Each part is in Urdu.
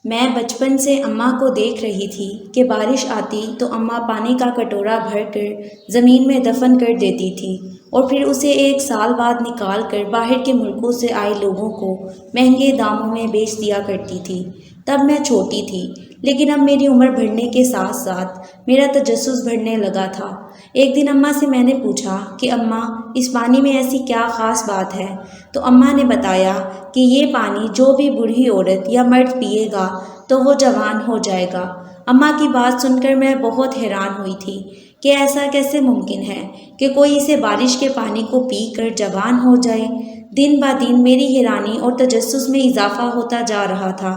میں بچپن سے اماں کو دیکھ رہی تھی کہ بارش آتی تو اماں پانی کا کٹورا بھر کر زمین میں دفن کر دیتی تھی اور پھر اسے 1 سال بعد نکال کر باہر کے ملکوں سے آئے لوگوں کو مہنگے داموں میں بیچ دیا کرتی تھی۔ تب میں چھوٹی تھی، لیکن اب میری عمر بڑھنے کے ساتھ ساتھ میرا تجسس بڑھنے لگا تھا۔ ایک دن اماں سے میں نے پوچھا کہ اماں، اس پانی میں ایسی کیا خاص بات ہے؟ تو اماں نے بتایا کہ یہ پانی جو بھی بوڑھی عورت یا مرد پیے گا تو وہ جوان ہو جائے گا۔ اماں کی بات سن کر میں بہت حیران ہوئی تھی کہ ایسا کیسے ممکن ہے کہ کوئی اسے بارش کے پانی کو پی کر جوان ہو جائے۔ دن بہ دن میری حیرانی اور تجسس میں اضافہ ہوتا جا رہا تھا۔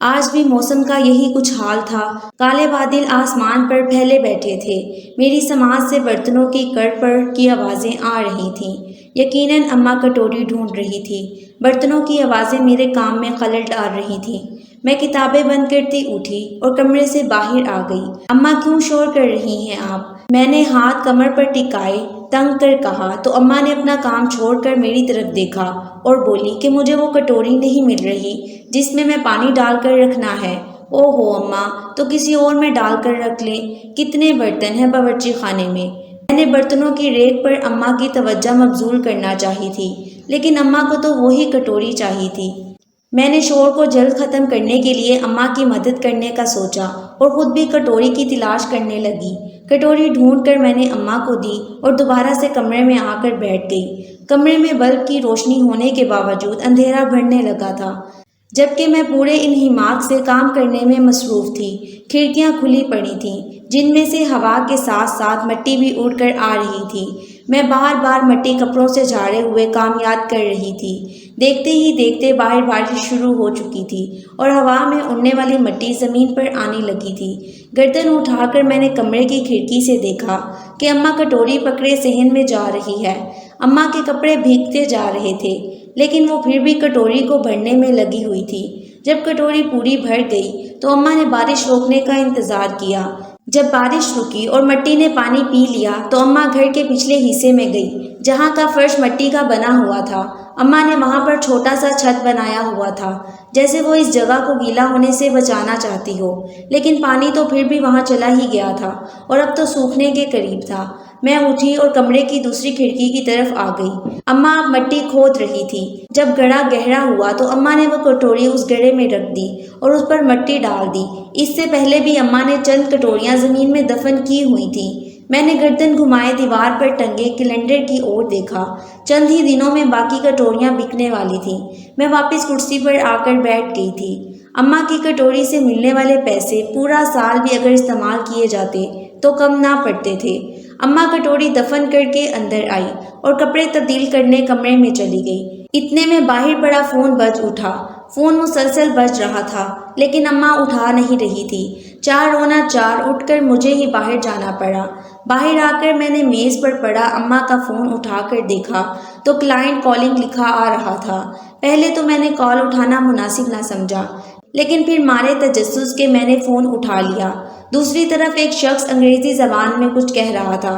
آج بھی موسم کا یہی کچھ حال تھا۔ کالے بادل آسمان پر پھیلے بیٹھے تھے۔ میری سماج سے برتنوں کی کڑ کی آوازیں آ رہی تھیں۔ یقیناً اماں کٹوری ڈھونڈ رہی تھی۔ برتنوں کی آوازیں میرے کام میں خلل ڈال رہی تھیں۔ میں کتابیں بند کرتی اٹھی اور کمرے سے باہر آ گئی۔ اماں، کیوں شور کر رہی ہیں آپ؟ میں نے ہاتھ کمر پر ٹکائے تنگ کر کہا تو اماں نے اپنا کام چھوڑ کر میری طرف دیکھا اور بولی کہ مجھے وہ کٹوری نہیں مل رہی جس میں پانی ڈال کر رکھنا ہے۔ او ہو اماں، تو کسی اور میں ڈال کر رکھ لیں۔ کتنے برتن ہیں باورچی خانے میں؟ میں نے برتنوں کی ریک پر اماں کی توجہ مبذول کرنا چاہی تھی، لیکن اماں کو تو وہی کٹوری چاہی تھی۔ میں نے شور کو جلد ختم کرنے کے لیے اماں کی مدد کرنے کا سوچا اور خود بھی کٹوری کی تلاش کرنے لگی۔ کٹوری ڈھونڈ کر میں نے اماں کو دی اور دوبارہ سے کمرے میں آ کر بیٹھ گئی۔ کمرے میں بلب کی روشنی ہونے کے باوجود اندھیرا بڑھنے لگا تھا، جبکہ میں پورے انہماک سے کام کرنے میں مصروف تھی۔ کھڑکیاں کھلی پڑی تھیں، جن میں سے ہوا کے ساتھ ساتھ مٹی بھی اڑ کر آ رہی تھی۔ میں بار بار مٹی کپڑوں سے جھاڑے ہوئے کام یاد کر رہی تھی۔ دیکھتے ہی دیکھتے باہر بارش شروع ہو چکی تھی اور ہوا میں اڑنے والی مٹی زمین پر آنے لگی تھی۔ گردن اٹھا کر میں نے کمرے کی کھڑکی سے دیکھا کہ اماں کٹوری پکڑے صحن میں جا رہی ہے۔ اماں کے کپڑے بھیگتے جا رہے تھے، لیکن وہ پھر بھی کٹوری کو بھرنے میں لگی ہوئی تھی۔ جب کٹوری پوری بھر گئی تو اماں نے بارش روکنے کا انتظار کیا۔ جب بارش رکی اور مٹی نے پانی پی لیا تو اماں گھر کے پچھلے حصے میں گئی، جہاں کا فرش مٹی کا بنا ہوا تھا۔ اماں نے وہاں پر چھوٹا سا چھت بنایا ہوا تھا، جیسے وہ اس جگہ کو گیلا ہونے سے بچانا چاہتی ہو، لیکن پانی تو پھر بھی وہاں چلا ہی گیا تھا اور اب تو سوکھنے کے قریب تھا۔ میں اٹھی اور کمرے کی دوسری کھڑکی کی طرف آ گئی۔ اماں اب مٹی کھود رہی تھی۔ جب گڑھا گہرا ہوا تو اماں نے وہ کٹوری اس گڑھے میں رکھ دی اور اس پر مٹی ڈال دی۔ اس سے پہلے بھی اماں نے چند کٹوریاں زمین میں دفن کی ہوئی تھیں۔ میں نے گردن گھمائے دیوار پر ٹنگے کیلنڈر کی اور دیکھا۔ چند ہی دنوں میں باقی کٹوریاں بکنے والی تھیں۔ میں واپس کرسی پر آ کر بیٹھ گئی تھی۔ اماں کی کٹوری سے ملنے والے پیسے پورا سال بھی اگر استعمال کیے جاتے تو کم نہ پڑتے تھے۔ اماں کٹوری دفن کر کے اندر آئی اور کپڑے تبدیل کرنے کمرے میں چلی گئی۔ اتنے میں باہر پڑا فون بج اٹھا۔ فون مسلسل بج رہا تھا، لیکن اماں اٹھا نہیں رہی تھی۔ 4 رونا 4 اٹھ کر مجھے ہی باہر جانا پڑا۔ باہر آ کر میں نے میز پر پڑا اماں کا فون اٹھا کر دیکھا تو کلائنٹ کالنگ لکھا آ رہا تھا۔ پہلے تو میں نے کال اٹھانا مناسب نہ سمجھا، لیکن پھر مارے تجسس کے میں نے فون اٹھا لیا۔ دوسری طرف ایک شخص انگریزی زبان میں کچھ کہہ رہا تھا،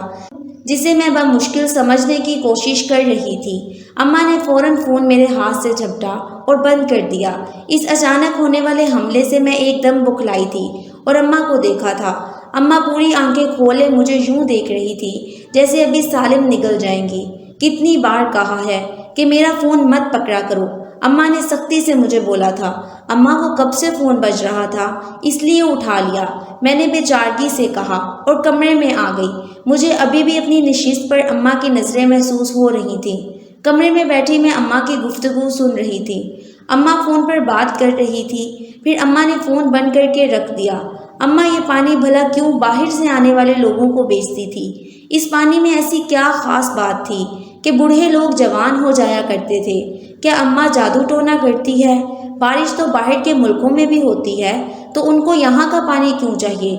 جسے میں بمشکل سمجھنے کی کوشش کر رہی تھی۔ اماں نے فوراً فون میرے ہاتھ سے جھپٹا اور بند کر دیا۔ اس اچانک ہونے والے حملے سے میں ایک دم بوکھلائی تھی اور اماں کو دیکھا تھا۔ اماں پوری آنکھیں کھولے مجھے یوں دیکھ رہی تھی جیسے ابھی سالم نگل جائیں گی۔ کتنی بار کہا ہے کہ میرا فون مت پکڑا کرو، اماں نے سختی سے مجھے بولا تھا۔ اماں کو کب سے فون بج رہا تھا، اس لیے اٹھا لیا، میں نے بے چارگی سے کہا اور کمرے میں آ گئی۔ مجھے ابھی بھی اپنی نشست پر اماں کی نظریں محسوس ہو رہی تھیں۔ کمرے میں بیٹھی میں اماں کی گفتگو سن رہی تھی۔ اماں فون پر بات کر رہی تھی، پھر اماں نے فون بند کر کے رکھ دیا۔ اماں، یہ پانی بھلا کیوں باہر سے آنے والے لوگوں کو بیچتی تھی؟ اس پانی میں ایسی کیا خاص بات تھی کہ بوڑھے لوگ جوان ہو جایا کرتے تھے؟ کیا اماں جادو ٹونا کرتی ہے؟ بارش تو باہر کے ملکوں میں بھی ہوتی ہے، تو ان کو یہاں کا پانی کیوں چاہیے؟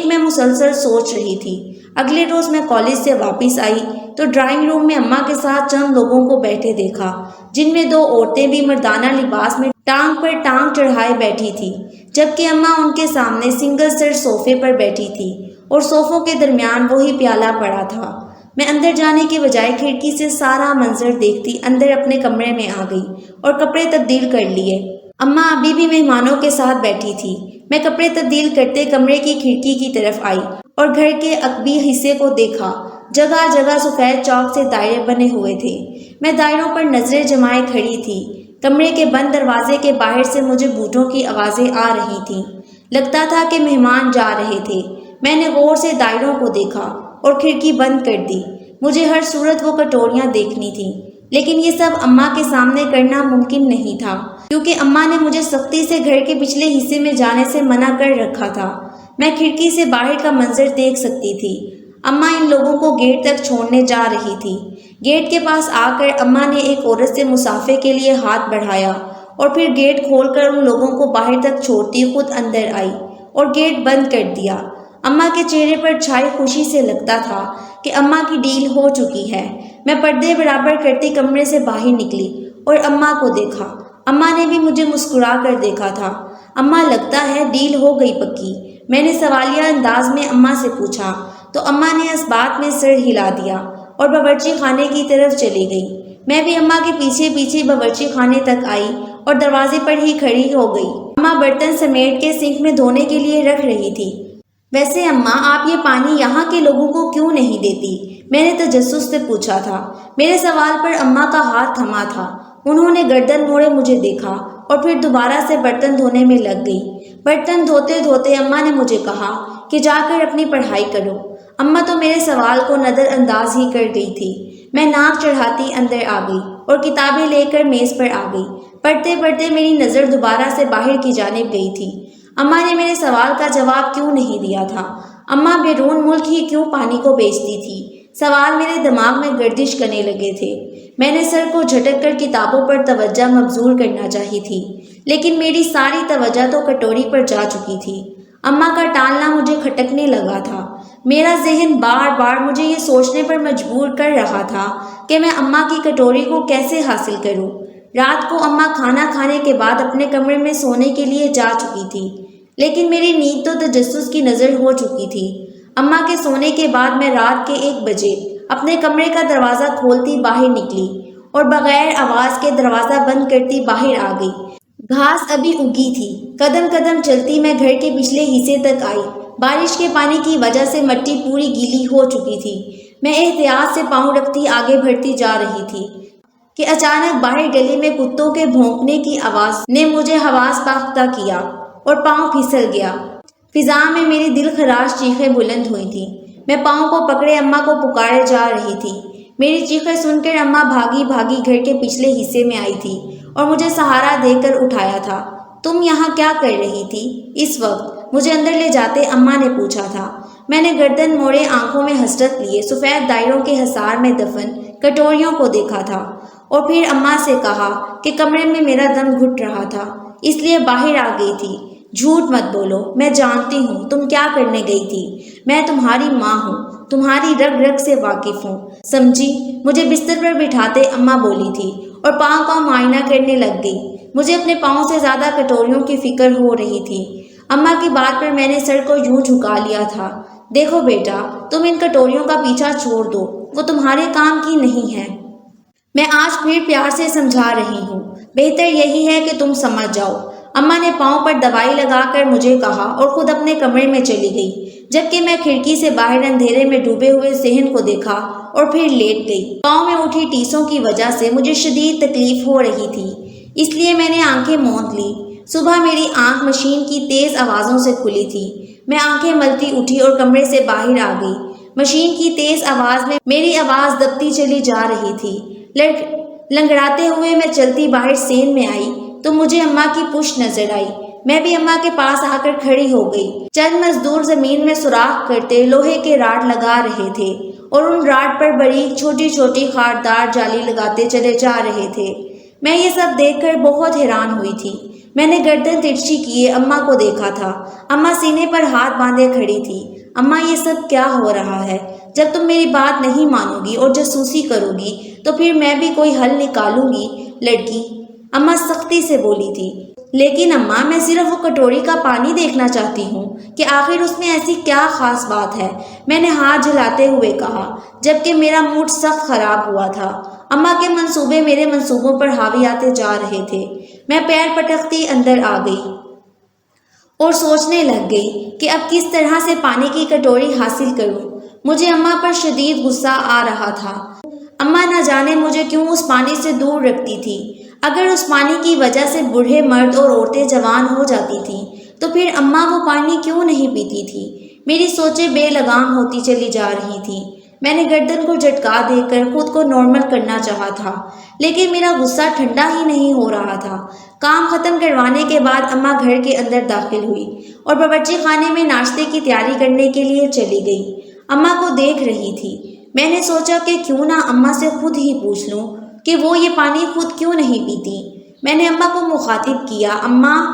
میں مسلسل سوچ رہی تھی۔ اگلے روز میں کالج سے واپس آئی تو ڈرائنگ روم میں اماں کے ساتھ چند لوگوں کو بیٹھے دیکھا، جن میں 2 عورتیں بھی مردانہ لباس میں ٹانگ پر ٹانگ چڑھائے بیٹھی تھی، جبکہ اماں ان کے سامنے سنگل سر صوفے پر بیٹھی تھی اور صوفوں کے درمیان وہی پیالہ پڑا تھا۔ میں اندر جانے کے بجائے کھڑکی سے سارا منظر دیکھتی اندر اپنے کمرے میں آ گئی اور کپڑے تبدیل کر لیے۔ اماں ابھی بھی مہمانوں کے ساتھ بیٹھی تھی۔ میں کپڑے تبدیل کرتے کمرے کی کھڑکی کی طرف آئی اور گھر کے عقبی حصے کو دیکھا۔ جگہ جگہ سفید چاک سے دائرے بنے ہوئے تھے۔ میں دائروں پر نظریں جمائے کھڑی تھی۔ کمرے کے بند دروازے کے باہر سے مجھے بوٹوں کی آوازیں آ رہی تھیں۔ لگتا تھا کہ مہمان جا رہے تھے۔ میں نے غور سے دائروں کو دیکھا اور کھڑکی بند کر دی۔ مجھے ہر صورت وہ کٹوریاں دیکھنی تھیں، لیکن یہ سب اماں کے سامنے کرنا ممکن نہیں تھا، کیونکہ اماں نے مجھے سختی سے گھر کے پچھلے حصے میں جانے سے منع کر رکھا تھا۔ میں کھڑکی سے باہر کا منظر دیکھ سکتی تھی۔ اماں ان لوگوں کو گیٹ تک چھوڑنے جا رہی تھی۔ گیٹ کے پاس آ کر اماں نے ایک عورت سے مصافحے کے لیے ہاتھ بڑھایا اور پھر گیٹ کھول کر ان لوگوں کو باہر تک چھوڑتی خود اندر آئی اور گیٹ بند کر دیا۔ اماں کے چہرے پر چھائی خوشی سے لگتا تھا کہ اماں کی ڈیل ہو چکی ہے۔ میں پردے برابر کرتی کمرے سے باہر نکلی اور اماں کو دیکھا۔ اماں نے بھی مجھے مسکرا کر دیکھا تھا۔ اماں لگتا ہے ڈیل ہو گئی پکی، میں نے سوالیہ انداز میں اماں سے پوچھا تو اماں نے اس بات میں سر ہلا دیا اور باورچی خانے کی طرف چلی گئی۔ میں بھی اماں کے پیچھے پیچھے باورچی خانے تک آئی اور دروازے پر ہی کھڑی ہو گئی۔ اماں برتن سمیٹ کے سنک میں دھونے کے لیے رکھ رہی تھی۔ ویسے اماں آپ یہ پانی یہاں کے لوگوں کو کیوں نہیں دیتی؟ میں نے تجسس سے پوچھا تھا۔ میرے سوال پر اماں کا ہاتھ تھما تھا۔ انہوں نے گردن موڑے مجھے دیکھا اور پھر دوبارہ سے برتن دھونے میں لگ گئی۔ برتن دھوتے دھوتے اماں نے مجھے کہا کہ جا کر اپنی پڑھائی کرو۔ اماں تو میرے سوال کو نظر انداز ہی کر گئی تھی۔ میں ناک چڑھاتی اندر آ گئی اور کتابیں لے کر میز پر آ گئی۔ پڑھتے پڑھتے میری نظر دوبارہ سے باہر کی جانب گئی تھی۔ اماں نے میرے سوال کا جواب کیوں نہیں دیا تھا؟ اماں بیرون ملک ہی کیوں پانی کو بیچتی تھی؟ سوال میرے دماغ میں گردش کرنے لگے تھے۔ میں نے سر کو جھٹک کر کتابوں پر توجہ مبذول کرنا چاہی تھی، لیکن میری ساری توجہ تو کٹوری پر جا چکی تھی۔ اماں کا ٹالنا مجھے کھٹکنے لگا تھا۔ میرا ذہن بار بار مجھے یہ سوچنے پر مجبور کر رہا تھا کہ میں اماں کی کٹوری کو کیسے حاصل کروں۔ رات کو اماں کھانا کھانے کے بعد اپنے کمرے میں سونے کے لیے جا چکی تھی، لیکن میری نیند تو تجسس کی نظر ہو چکی تھی۔ اماں کے سونے کے بعد میں رات کے 1 بجے اپنے کمرے کا دروازہ کھولتی باہر نکلی اور بغیر آواز کے دروازہ بند کرتی باہر آ گئی۔ گھاس ابھی اگی تھی۔ قدم قدم چلتی میں گھر کے پچھلے حصے تک آئی۔ بارش کے پانی کی وجہ سے مٹی پوری گیلی ہو چکی تھی۔ میں احتیاط سے پاؤں رکھتی آگے بڑھتی جا رہی تھی کہ اچانک باہر گلی میں کتوں کے بھونکنے کی آواز نے مجھے حواس باختہ کیا اور پاؤں پھسل گیا۔ فضا میں میری دل خراش چیخیں بلند ہوئی تھیں۔ میں پاؤں کو پکڑے اماں کو پکارے جا رہی تھی۔ میری چیخیں سن کر اماں بھاگی بھاگی گھر کے پچھلے حصے میں آئی تھی اور مجھے سہارا دے کر اٹھایا تھا۔ تم یہاں کیا کر رہی تھی اس وقت؟ مجھے اندر لے جاتے اماں نے پوچھا تھا۔ میں نے گردن موڑے آنکھوں میں حسرت لیے سفید دائروں کے حصار میں دفن کٹوریوں کو دیکھا تھا اور پھر اماں سے کہا کہ کمرے میں میرا دم گھٹ رہا تھا، اس لیے باہر آ گئی تھی۔ جھوٹ مت بولو، میں جانتی ہوں تم کیا کرنے گئی تھی۔ میں تمہاری ماں ہوں، تمہاری رگ رگ سے واقف ہوں، سمجھی؟ مجھے بستر پر بٹھاتے اماں بولی تھی اور پاؤں کا معائنہ کرنے لگ گئی۔ مجھے اپنے پاؤں سے زیادہ کٹوریوں کی فکر ہو رہی تھی۔ اماں کی بات پر میں نے سر کو یوں جھکا لیا تھا۔ دیکھو بیٹا، تم ان کٹوریوں کا پیچھا چھوڑ دو، وہ تمہارے کام کی نہیں ہے۔ میں آج پھر پیار سے سمجھا رہی ہوں، بہتر یہی ہے کہ تم سمجھ جاؤ۔ اماں نے پاؤں پر دوائی لگا کر مجھے کہا اور خود اپنے کمرے میں چلی گئی، جبکہ میں کھڑکی سے باہر اندھیرے میں ڈوبے ہوئے صحن کو دیکھا اور پھر لیٹ گئی۔ پاؤں میں اٹھی ٹیسوں کی وجہ سے مجھے شدید تکلیف ہو رہی تھی، اس لیے میں نے آنکھیں موند لی۔ صبح میری آنکھ مشین کی تیز آوازوں سے کھلی تھی۔ میں آنکھیں ملتی اٹھی اور کمرے سے باہر آ گئی۔ مشین کی تیز آواز میں میری آواز دبتی چلی جا رہی تھی۔ لنگڑاتے ہوئے میں چلتی باہر سین میں آئی تو مجھے اماں کی پشت نظر آئی۔ میں بھی اماں کے پاس آ کر کھڑی ہو گئی۔ چند مزدور زمین میں سوراخ کرتے لوہے کے راڈ لگا رہے تھے اور ان راڈ پر باریک چھوٹی چھوٹی خاردار جالی لگاتے چلے جا رہے تھے۔ میں یہ سب دیکھ کر بہت حیران ہوئی تھی۔ میں نے گردن ترچھی کیے اماں کو دیکھا تھا۔ اماں سینے پر ہاتھ باندھے کھڑی تھی۔ اماں یہ سب کیا ہو رہا ہے؟ جب تم میری بات نہیں مانو گی اور جاسوسی کرو گی تو پھر میں بھی کوئی حل نکالوں گی لڑکی، اماں سختی سے بولی تھی۔ لیکن اماں، میں صرف وہ کٹوری کا پانی دیکھنا چاہتی ہوں کہ آخر اس میں ایسی کیا خاص بات ہے، میں نے ہاتھ جھلاتے ہوئے کہا، جبکہ میرا موڈ سخت خراب ہوا تھا۔ اماں کے منصوبے میرے منصوبوں پر حاوی آتے جا رہے تھے۔ میں پیر پٹکتی اندر آ گئی اور سوچنے لگ گئی کہ اب کس طرح سے پانی کی کٹوری حاصل کروں۔ مجھے اماں پر شدید غصہ آ رہا تھا۔ اماں نہ جانے مجھے کیوں اس پانی سے دور رکھتی تھی۔ اگر اس پانی کی وجہ سے بوڑھے مرد اور عورتیں جوان ہو جاتی تھیں تو پھر اماں وہ پانی کیوں نہیں پیتی تھی۔ میری سوچیں بے لگام ہوتی چلی جا رہی تھیں۔ میں نے گردن کو جھٹکا دے کر خود کو نارمل کرنا چاہا تھا، لیکن میرا غصہ ٹھنڈا ہی نہیں ہو رہا تھا۔ کام ختم کروانے کے بعد اماں گھر کے اندر داخل ہوئی اور باورچی خانے میں ناشتے کی تیاری کرنے کے لیے چلی گئی۔ اماں کو دیکھ رہی تھی۔ میں نے سوچا کہ کیوں نہ اماں سے خود ہی پوچھ لوں کہ وہ یہ پانی خود کیوں نہیں پیتی۔ میں نے اماں کو مخاطب کیا، اماں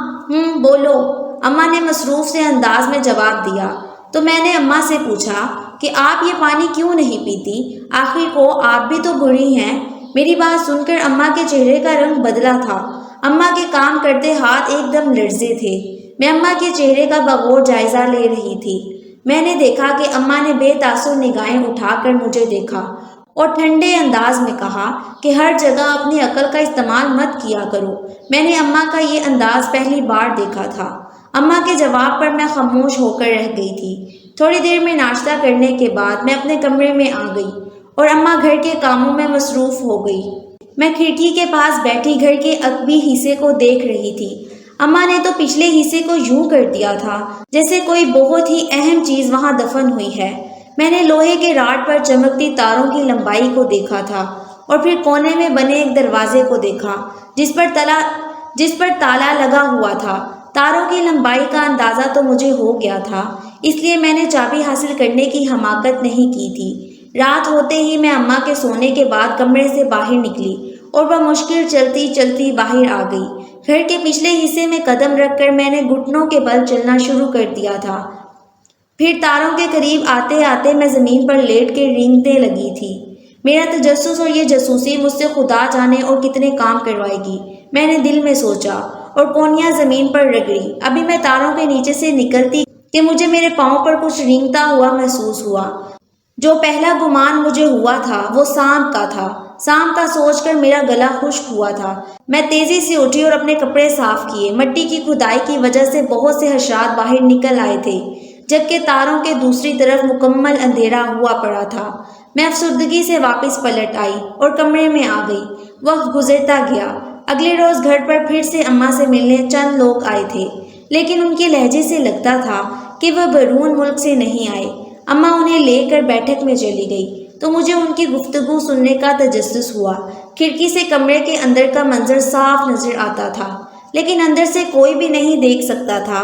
بولو۔ اماں نے مصروف سے انداز میں جواب دیا۔ تو میں نے اماں سے پوچھا کہ آپ یہ پانی کیوں نہیں پیتی؟ آخر کو آپ بھی تو بوڑھی ہیں۔ میری بات سن کر اماں کے چہرے کا رنگ بدلا تھا۔ اماں کے کام کرتے ہاتھ ایک دم لرزے تھے۔ میں اماں کے چہرے کا بغور جائزہ لے رہی تھی۔ میں نے دیکھا کہ اماں نے بے تاثر نگاہیں اٹھا کر مجھے دیکھا اور ٹھنڈے انداز میں کہا کہ ہر جگہ اپنی عقل کا استعمال مت کیا کرو۔ میں نے اماں کا یہ انداز پہلی بار دیکھا تھا۔ اماں کے جواب پر میں خاموش ہو کر رہ گئی تھی۔ تھوڑی دیر میں ناشتہ کرنے کے بعد میں اپنے کمرے میں آ گئی اور اماں گھر کے کاموں میں مصروف ہو گئی۔ میں کھڑکی کے پاس بیٹھی گھر کے عقبی حصے کو دیکھ رہی تھی۔ اماں نے تو پچھلے حصے کو یوں کر دیا تھا جیسے کوئی بہت ہی اہم چیز وہاں دفن ہوئی ہے۔ میں نے لوہے کے راڈ پر چمکتی تاروں کی لمبائی کو دیکھا تھا اور پھر کونے میں بنے ایک دروازے کو دیکھا جس پر تالا لگا ہوا تھا۔ تاروں کی لمبائی کا اندازہ تو مجھے ہو گیا تھا، اس لیے میں نے چابی حاصل کرنے کی حماقت نہیں کی تھی۔ رات ہوتے ہی میں اماں کے سونے کے بعد کمرے سے باہر نکلی اور بمشکل چلتی چلتی باہر آ گئی۔ گھر کے پچھلے حصے میں قدم رکھ کر میں نے گھٹنوں کے بل چلنا شروع کر دیا تھا۔ پھر تاروں کے قریب آتے آتے میں زمین پر لیٹ کے رینگنے لگی تھی۔ میرا تجسس اور یہ جاسوسی مجھ سے خدا جانے اور کتنے کام کروائے گی، میں نے دل میں سوچا اور پونیاں زمین پر رگڑی۔ ابھی میں تاروں کے نیچے سے نکلتی کہ مجھے میرے پاؤں پر کچھ رینگتا ہوا محسوس ہوا۔ جو پہلا گمان مجھے ہوا تھا وہ سانپ کا تھا۔ سانپ کا سوچ کر میرا گلا خشک ہوا تھا۔ میں تیزی سے اٹھی اور اپنے کپڑے صاف کیے۔ مٹی کی کھدائی کی وجہ سے بہت سے حشرات باہر نکل آئے تھے، جبکہ تاروں کے دوسری طرف مکمل اندھیرا ہوا پڑا تھا۔ میں افسردگی سے واپس پلٹ آئی اور کمرے میں آ گئی۔ وقت گزرتا گیا۔ اگلے روز گھر پر پھر سے اماں سے ملنے چند لوگ آئے تھے، لیکن ان کے لہجے سے لگتا تھا کہ وہ بیرون ملک سے نہیں آئے۔ اماں انہیں لے کر بیٹھک میں چلی گئی تو مجھے ان کی گفتگو سننے کا تجسس ہوا۔ کھڑکی سے کمرے کے اندر کا منظر صاف نظر آتا تھا، لیکن اندر سے کوئی بھی نہیں دیکھ سکتا تھا۔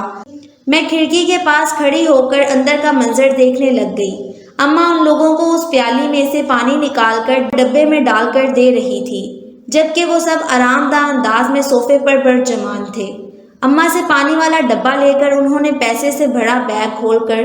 میں کھڑکی کے پاس کھڑی ہو کر اندر کا منظر دیکھنے لگ گئی۔ اماں ان لوگوں کو اس پیالی میں سے پانی نکال کر ڈبے میں ڈال کر دے رہی تھی، جبکہ وہ سب آرام دہ انداز میں صوفے پر برجمان تھے۔ اماں سے پانی والا ڈبہ لے کر انہوں نے پیسے سے بھرا بیگ کھول کر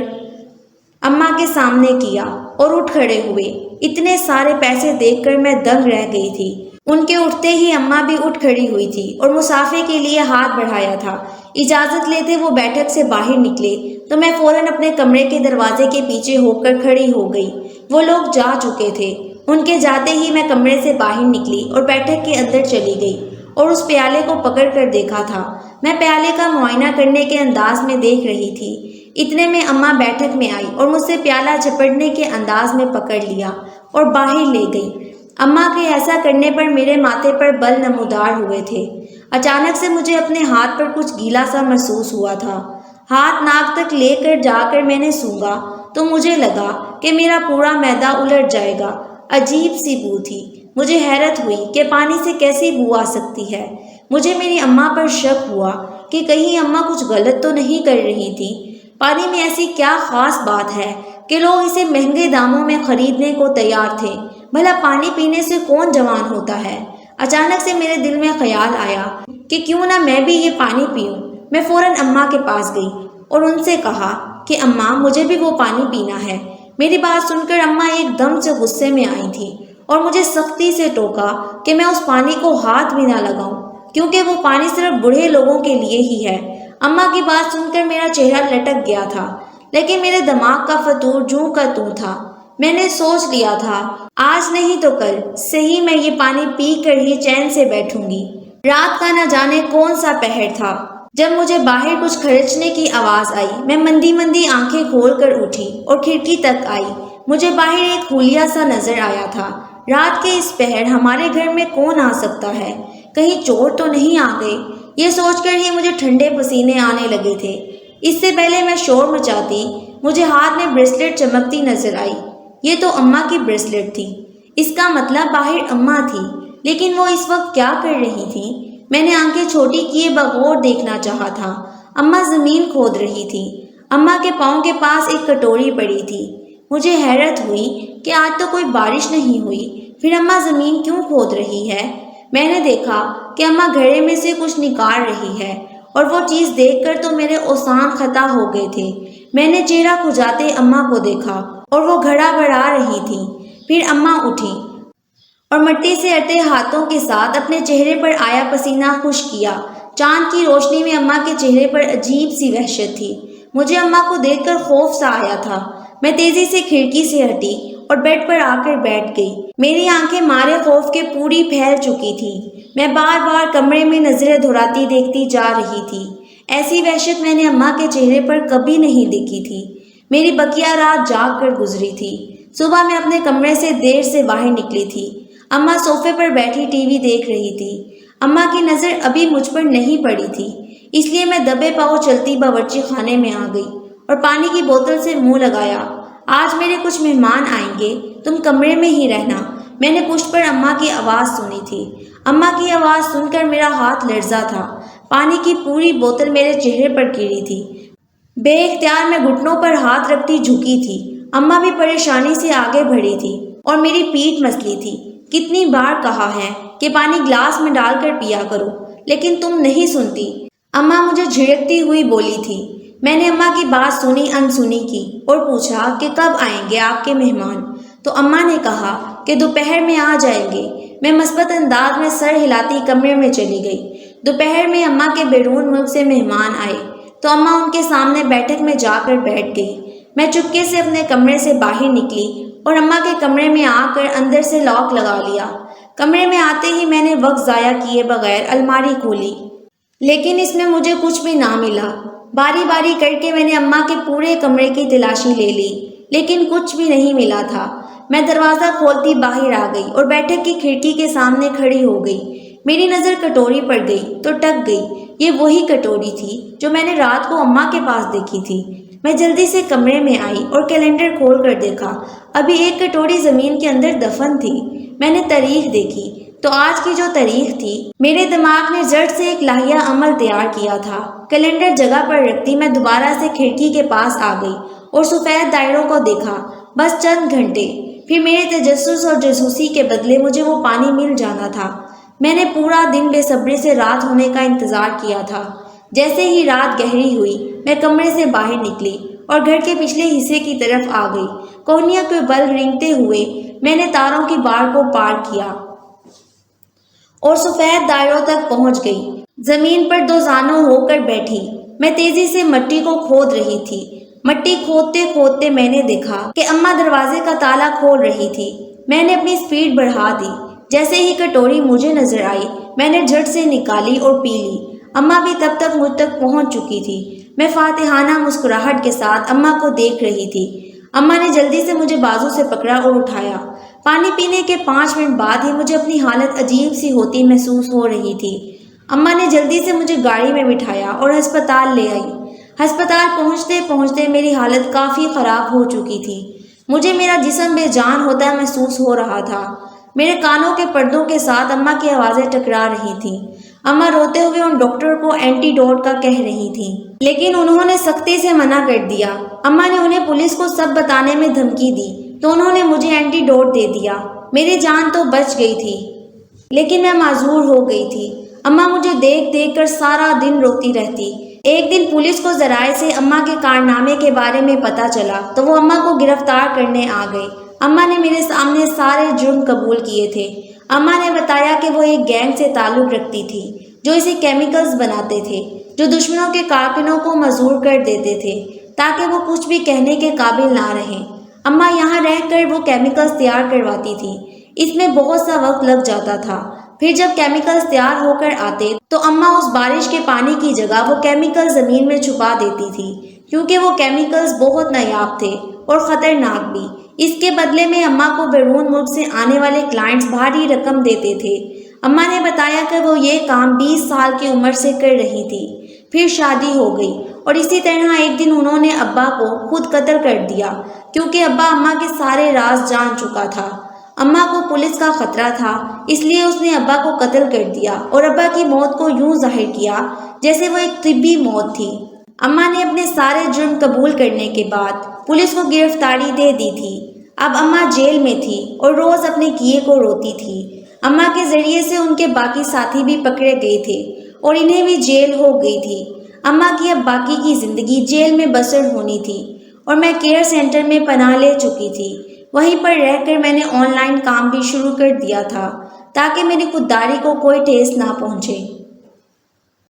اماں کے سامنے کیا اور اٹھ کھڑے ہوئے۔ اتنے سارے پیسے دیکھ کر میں دنگ رہ گئی تھی۔ ان کے اٹھتے ہی اماں بھی اٹھ کھڑی ہوئی تھی اور مسافے کے لیے ہاتھ بڑھایا تھا۔ اجازت لیتے وہ بیٹھک سے باہر نکلے تو میں فوراً اپنے کمرے کے دروازے کے پیچھے ہو کر کھڑی ہو گئی۔ وہ لوگ جا چکے تھے۔ ان کے جاتے ہی میں کمرے سے باہر نکلی اور بیٹھک کے اندر چلی گئی اور اس پیالے کو پکڑ کر دیکھا تھا۔ میں پیالے کا معائنہ کرنے کے انداز میں دیکھ رہی تھی۔ اتنے میں اماں بیٹھک میں آئی اور مجھ سے پیالہ جھپٹنے کے انداز میں پکڑ لیا اور باہر لے گئی۔ اماں کے ایسا کرنے پر میرے ماتھے پر بل نمودار ہوئے تھے۔ اچانک سے مجھے اپنے ہاتھ پر کچھ گیلا سا محسوس ہوا تھا۔ ہاتھ ناک تک لے کر جا کر میں نے سونگھا تو مجھے لگا کہ میرا پورا معدہ الٹ جائے گا۔ عجیب سی بو تھی۔ مجھے حیرت ہوئی کہ پانی سے کیسی بو آ سکتی ہے۔ مجھے میری اماں پر شک ہوا کہ کہیں اماں کچھ غلط تو نہیں کر رہی تھی۔ پانی میں ایسی کیا خاص بات ہے کہ لوگ اسے مہنگے داموں میں خریدنے کو تیار تھے؟ بھلا پانی پینے سے کون جوان ہوتا ہے؟ اچانک سے میرے دل میں خیال آیا کہ کیوں نہ میں بھی یہ پانی پیوں۔ میں فوراً اماں کے پاس گئی اور ان سے کہا کہ اماں مجھے بھی وہ پانی پینا ہے۔ میری بات سن کر اماں ایک دم سے غصے میں آئی تھی اور مجھے سختی سے ٹوکا کہ میں اس پانی کو ہاتھ بھی نہ لگاؤں، کیونکہ وہ پانی صرف بوڑھے لوگوں کے لیے ہی ہے۔ اماں کی بات سن کر میرا چہرہ لٹک گیا تھا، لیکن میرے دماغ کا فطور جوں کا توں تھا۔ میں نے سوچ لیا تھا آج نہیں تو کل صحیح میں یہ پانی پی کر ہی چین سے بیٹھوں گی۔ رات کا نہ جانے کون سا پہر تھا جب مجھے باہر کچھ خرچنے کی آواز آئی۔ میں مندی مندی آنکھیں کھول کر اٹھی اور کھڑکی تک آئی۔ مجھے باہر ایک خلیہ سا نظر آیا تھا۔ رات کے اس پہر ہمارے گھر میں کون آ سکتا ہے؟ کہیں چور تو نہیں آ گئے؟ یہ سوچ کر ہی مجھے ٹھنڈے پسینے آنے لگے تھے۔ اس سے پہلے میں شور مچاتی مجھے ہاتھ میں بریسلیٹ چمکتی نظر آئی۔ یہ تو اماں کی بریسلیٹ تھی۔ اس کا مطلب باہر اماں تھی، لیکن وہ اس وقت کیا کر رہی تھی؟ میں نے آنکھیں چھوٹی کیے بغور دیکھنا چاہا تھا۔ اماں زمین کھود رہی تھی۔ اماں کے پاؤں کے پاس ایک کٹوری پڑی تھی۔ مجھے حیرت ہوئی کہ آج تو کوئی بارش نہیں ہوئی، پھر اماں زمین کیوں کھود رہی ہے؟ میں نے دیکھا کہ اماں گھڑے میں سے کچھ نکال رہی ہے، اور وہ چیز دیکھ کر تو میرے اوسان خطا ہو گئے تھے۔ میں نے چہرہ کھجاتے اماں کو دیکھا اور وہ گھڑا بڑھا رہی تھی۔ پھر اماں اٹھی اور مٹی سے اٹے ہاتھوں کے ساتھ اپنے چہرے پر آیا پسینہ خشک کیا۔ چاند کی روشنی میں اماں کے چہرے پر عجیب سی وحشت تھی۔ مجھے اماں کو دیکھ کر خوف سا آیا تھا۔ میں تیزی سے کھڑکی سے ہٹی اور بیڈ پر آ کر بیٹھ گئی۔ میری آنکھیں مارے خوف کے پوری پھیل چکی تھیں۔ میں بار بار کمرے میں نظریں دہراتی دیکھتی جا رہی تھی۔ ایسی وحشت میں نے اماں کے چہرے پر کبھی نہیں دیکھی تھی۔ میری بقیہ رات جاگ کر گزری تھی۔ صبح میں اپنے کمرے سے دیر سے باہر نکلی تھی۔ اماں صوفے پر بیٹھی ٹی وی دیکھ رہی تھی۔ اماں کی نظر ابھی مجھ پر نہیں پڑی تھی، اس لیے میں دبے پاؤں چلتی باورچی خانے میں آ گئی اور پانی کی بوتل سے منہ لگایا۔ آج میرے کچھ مہمان آئیں گے، تم کمرے میں ہی رہنا۔ میں نے پشت پر اماں کی آواز سنی تھی۔ اماں کی آواز سن کر میرا ہاتھ لرزا تھا۔ پانی کی پوری بوتل میرے چہرے پر گری تھی۔ بے اختیار میں گھٹنوں پر ہاتھ رکھتی جھکی تھی۔ اماں بھی پریشانی سے آگے بڑھی تھی اور میری پیٹھ مسلی تھی۔ کتنی بار کہا ہے کہ پانی گلاس میں ڈال کر پیا کرو، لیکن تم نہیں سنتی، اماں مجھے جھڑکتی ہوئی بولی تھی۔ میں نے اماں کی بات سنی انسنی کی اور پوچھا کہ کب آئیں گے آپ کے مہمان؟ تو اماں نے کہا کہ دوپہر میں آ جائیں گے۔ میں مثبت انداز میں سر ہلاتی کمرے میں چلی گئی۔ دوپہر میں اماں کے بیرون ملک سے مہمان آئے تو اماں ان کے سامنے بیٹھک میں جا کر بیٹھ گئی۔ میں چپکے سے اپنے کمرے سے باہر نکلی اور اماں کے کمرے میں آ کر اندر سے لاک لگا لیا۔ کمرے میں آتے ہی میں نے وقت ضائع کیے بغیر الماری کھولی، لیکن اس میں مجھے کچھ بھی نہ ملا۔ باری باری کر کے میں نے اماں کے پورے کمرے کی تلاشی لے لی، لیکن کچھ بھی نہیں ملا تھا۔ میں دروازہ کھولتی باہر آ گئی اور بیٹھک کی کھڑکی کے سامنے کھڑی ہو گئی۔ میری نظر کٹوری پر گئی تو ٹک گئی۔ یہ وہی کٹوری تھی جو میں نے رات کو اماں کے پاس دیکھی تھی۔ میں جلدی سے کمرے میں آئی اور کیلنڈر کھول کر دیکھا۔ ابھی ایک کٹوری زمین کے اندر دفن تھی۔ میں نے تاریخ دیکھی تو آج کی جو تاریخ تھی، میرے دماغ نے جٹ سے ایک لائحہ عمل تیار کیا تھا۔ کیلنڈر جگہ پر رکھتی میں دوبارہ سے کھڑکی کے پاس آ گئی اور سفید دائروں کو دیکھا۔ بس چند گھنٹے، پھر میرے تجسس اور جاسوسی کے بدلے مجھے وہ پانی مل جانا تھا۔ میں نے پورا دن بے صبری سے رات ہونے کا انتظار کیا تھا۔ جیسے ہی رات گہری ہوئی، میں کمرے سے باہر نکلی اور گھر کے پچھلے حصے کی طرف آ گئی۔ کوہنیوں کے بل رینگتے ہوئے میں نے تاروں کی بار کو پار کیا اور سفید دائروں تک پہنچ گئی۔ زمین پر دو زانوں ہو کر بیٹھی میں تیزی سے مٹی کو کھود رہی تھی۔ مٹی کھودتے کھودتے میں نے دیکھا کہ اماں دروازے کا تالا کھول رہی تھی۔ میں نے اپنی سپیڈ بڑھا دی۔ جیسے ہی کٹوری مجھے نظر آئی، میں نے جھٹ سے نکالی اور پی لی۔ اماں بھی تب تک مجھ تک پہنچ چکی تھی۔ میں فاتحانہ مسکراہٹ کے ساتھ اماں کو دیکھ رہی تھی۔ اماں نے جلدی سے مجھے بازو سے پکڑا اور اٹھایا۔ پانی پینے کے 5 منٹ بعد ہی مجھے اپنی حالت عجیب سی ہوتی محسوس ہو رہی تھی۔ اماں نے جلدی سے مجھے گاڑی میں بٹھایا اور ہسپتال لے آئی۔ ہسپتال پہنچتے پہنچتے میری حالت کافی خراب ہو چکی تھی۔ مجھے میرا جسم بے جان ہوتا محسوس ہو رہا تھا۔ میرے کانوں کے پردوں کے ساتھ اماں کی آوازیں ٹکرا رہی تھیں۔ اماں روتے ہوئے ان ڈاکٹر کو اینٹی ڈوٹ کا کہہ رہی تھیں، لیکن انہوں نے سختی سے منع کر دیا۔ اماں نے انہیں پولیس کو سب بتانے میں دھمکی دی تو انہوں نے مجھے اینٹی ڈوٹ دے دیا۔ میری جان تو بچ گئی تھی، لیکن میں معذور ہو گئی تھی۔ اماں مجھے دیکھ دیکھ کر سارا دن روتی رہتی۔ ایک دن پولیس کو ذرائع سے اماں کے کارنامے کے بارے میں پتہ چلا تو وہ اماں کو گرفتار کرنے آ گئے۔ اماں نے میرے سامنے سارے جرم قبول کیے تھے۔ اماں نے بتایا کہ وہ ایک گینگ سے تعلق رکھتی تھی جو اسے کیمیکلز بناتے تھے، جو دشمنوں کے کارکنوں کو معذور کر دیتے تھے تاکہ وہ کچھ بھی کہنے کے قابل نہ رہیں۔ اماں یہاں رہ کر وہ کیمیکلز تیار کرواتی تھی۔ اس میں بہت سا وقت لگ جاتا تھا۔ پھر جب کیمیکلز تیار ہو کر آتے تو اماں اس بارش کے پانی کی جگہ وہ کیمیکل زمین میں چھپا دیتی تھی، کیونکہ وہ کیمیکلز بہت نایاب تھے اور خطرناک بھی۔ اس کے بدلے میں اماں کو بیرون ملک سے آنے والے کلائنٹس بھاری رقم دیتے تھے۔ اماں نے بتایا کہ وہ یہ کام 20 سال کی عمر سے کر رہی تھی۔ پھر شادی ہو گئی اور اسی طرح ایک دن انہوں نے ابا کو خود قتل کر دیا، کیونکہ ابا اماں کے سارے راز جان چکا تھا۔ اماں کو پولیس کا خطرہ تھا، اس لیے اس نے ابا کو قتل کر دیا اور ابا کی موت کو یوں ظاہر کیا جیسے وہ ایک طبی موت تھی۔ اماں نے اپنے سارے جرم قبول کرنے کے بعد پولیس کو گرفتاری دے دی تھی۔ اب اماں جیل میں تھی اور روز اپنے کیے کو روتی تھی۔ اماں کے ذریعے سے ان کے باقی ساتھی بھی پکڑے گئے تھے اور انہیں بھی جیل ہو گئی تھی۔ اماں کی اب باقی کی زندگی جیل میں بسر ہونی تھی اور میں کیئر سینٹر میں پناہ لے چکی تھی۔ وہیں پر رہ کر میں نے آن لائن کام بھی شروع کر دیا تھا تاکہ میری خودداری کو کوئی ٹھیس نہ پہنچے۔